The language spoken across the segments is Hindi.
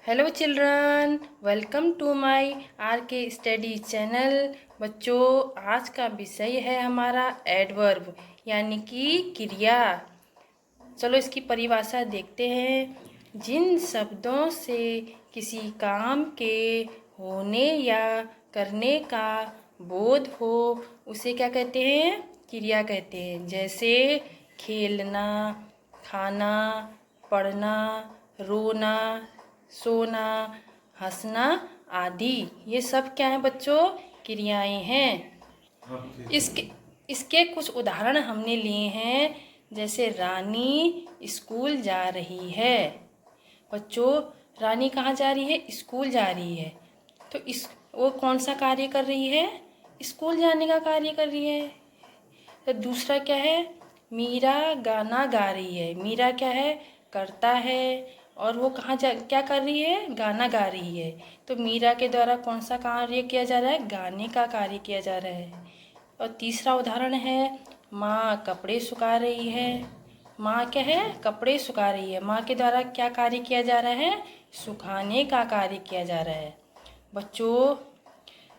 Hello children, welcome to my R K study channel. बच्चों, आज का विषय है हमारा एडवर्ब यानी कि क्रिया। चलो इसकी परिभाषा देखते हैं। जिन शब्दों से किसी काम के होने या करने का बोध हो उसे क्या कहते हैं? क्रिया कहते हैं। जैसे खेलना, खाना, पढ़ना, रोना, सोना, हंसना आदि, ये सब क्या है बच्चों? क्रियाएं हैं। इसके इसके कुछ उदाहरण हमने लिए हैं। जैसे रानी स्कूल जा रही है। बच्चों, रानी कहाँ जा रही है? स्कूल जा रही है। तो इस वो कौन सा कार्य कर रही है? स्कूल जाने का कार्य कर रही है। तो दूसरा क्या है? मीरा गाना गा रही है। मीरा क्या है? करता है। और वो कहाँ जा क्या कर रही है? गाना गा रही है। तो मीरा के द्वारा कौन सा कार्य किया जा रहा है? गाने का कार्य किया जा रहा है। और तीसरा उदाहरण है, माँ कपड़े सुखा रही है। माँ क्या है? कपड़े सुखा रही है। माँ के द्वारा क्या कार्य किया जा रहा है? सुखाने का कार्य किया जा रहा है। बच्चों,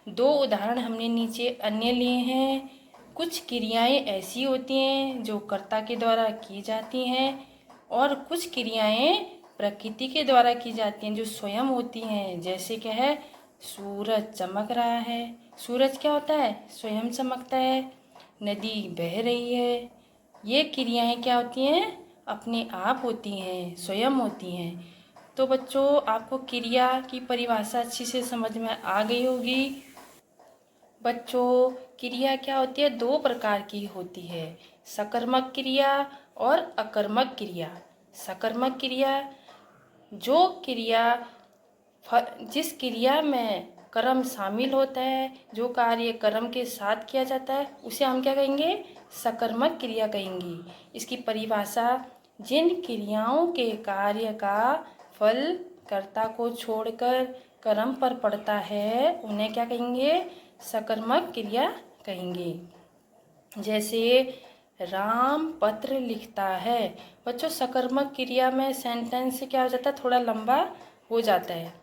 दो उदाहरण हमने नीचे अन्य लिए हैं। कुछ क्रियाएं ऐसी होती हैं जो कर्ता के द्वारा की जाती हैं और कुछ क्रियाएं प्रकृति के द्वारा की जाती हैं जो स्वयं होती हैं। जैसे क्या है? सूरज चमक रहा है। सूरज क्या होता है? स्वयं चमकता है। नदी बह रही है। ये क्रियाएं क्या होती हैं? अपने आप होती हैं, स्वयं होती हैं। तो बच्चों, आपको क्रिया की परिभाषा अच्छी से समझ में आ गई होगी। बच्चों, क्रिया क्या होती है? दो प्रकार की होती है, सकर्मक क्रिया और अकर्मक क्रिया। सकर्मक क्रिया, जो क्रिया जिस क्रिया में कर्म शामिल होता है, जो कार्य कर्म के साथ किया जाता है, उसे हम क्या कहेंगे? सकर्मक क्रिया कहेंगे। इसकी परिभाषा, जिन क्रियाओं के कार्य का फल कर्ता को छोड़कर कर्म पर पड़ता है उन्हें क्या कहेंगे? सकर्मक क्रिया कहेंगे। जैसे राम पत्र लिखता है। बच्चों, सकर्मक क्रिया में सेंटेंस क्या हो जाता है? थोड़ा लंबा हो जाता है।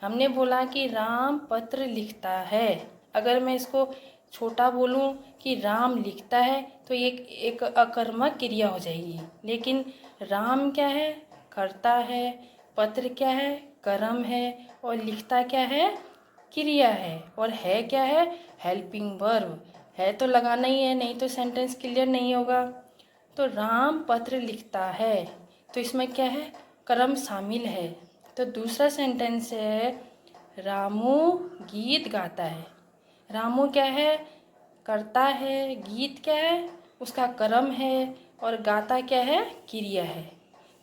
हमने बोला कि राम पत्र लिखता है। अगर मैं इसको छोटा बोलूं कि राम लिखता है तो ये एक अकर्मक क्रिया हो जाएगी। लेकिन राम क्या है? करता है। पत्र क्या है? कर्म है। और लिखता क्या है? क्रिया है। और है क्या है? हेल्पिंग वर्ब है। तो लगाना ही है, नहीं तो सेंटेंस क्लियर नहीं होगा। तो राम पत्र लिखता है, तो इसमें क्या है? कर्म शामिल है। तो दूसरा सेंटेंस है, रामू गीत गाता है। रामू क्या है? करता है। गीत क्या है? उसका कर्म है। और गाता क्या है? क्रिया है।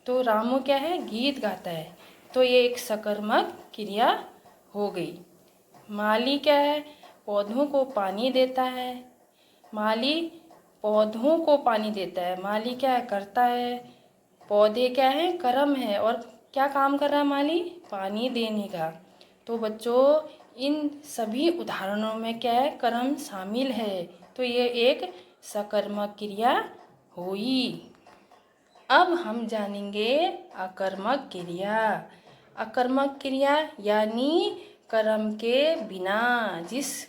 तो रामू क्या है? गीत गाता है। तो ये एक सकर्मक क्रिया हो गई। माली क्या है? पौधों को पानी देता है। माली पौधों को पानी देता है। माली क्या है? करता है। पौधे क्या है? कर्म है। और क्या काम कर रहा है माली? पानी देने का। तो बच्चों, इन सभी उदाहरणों में क्या है? कर्म शामिल है। तो ये एक सकर्मक क्रिया हुई। अब हम जानेंगे अकर्मक क्रिया। अकर्मक क्रिया यानी कर्म के बिना, जिस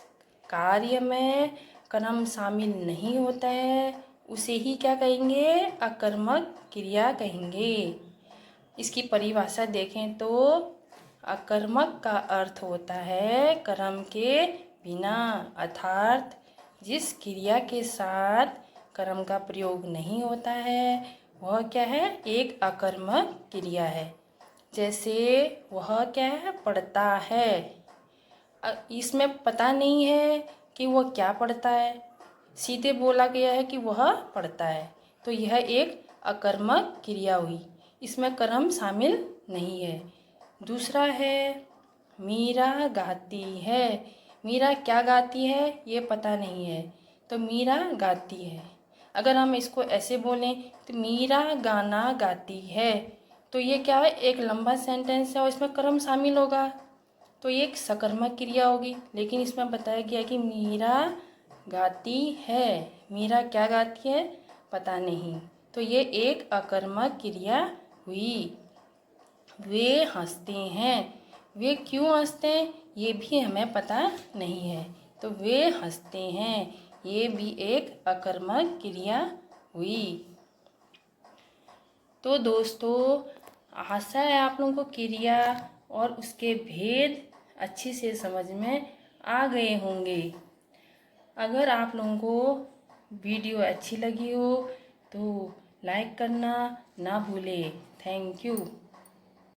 कार्य में कर्म शामिल नहीं होता है उसे ही क्या कहेंगे? अकर्मक क्रिया कहेंगे। इसकी परिभाषा देखें तो अकर्मक का अर्थ होता है कर्म के बिना, अर्थात जिस क्रिया के साथ कर्म का प्रयोग नहीं होता है वह क्या है? एक अकर्मक क्रिया है। जैसे वह क्या है? पढ़ता है। इसमें पता नहीं है कि वह क्या पढ़ता है, सीधे बोला गया है कि वह पढ़ता है। तो यह एक अकर्मक क्रिया हुई, इसमें कर्म शामिल नहीं है। दूसरा है, मीरा गाती है। मीरा क्या गाती है ये पता नहीं है, तो मीरा गाती है। अगर हम इसको ऐसे बोलें तो मीरा गाना गाती है, तो ये क्या है? एक लंबा सेंटेंस है और इसमें कर्म शामिल होगा, तो ये एक सकर्मक क्रिया होगी। लेकिन इसमें बताया गया कि मीरा गाती है। मीरा क्या गाती है पता नहीं, तो ये एक अकर्मक क्रिया हुई। वे हंसते हैं। वे क्यों हंसते हैं ये भी हमें पता नहीं है, तो वे हंसते हैं, ये भी एक अकर्मक क्रिया हुई। तो दोस्तों, आशा है आप लोगों को क्रिया और उसके भेद अच्छी से समझ में आ गए होंगे। अगर आप लोगों को वीडियो अच्छी लगी हो तो लाइक करना ना भूलें। Thank you.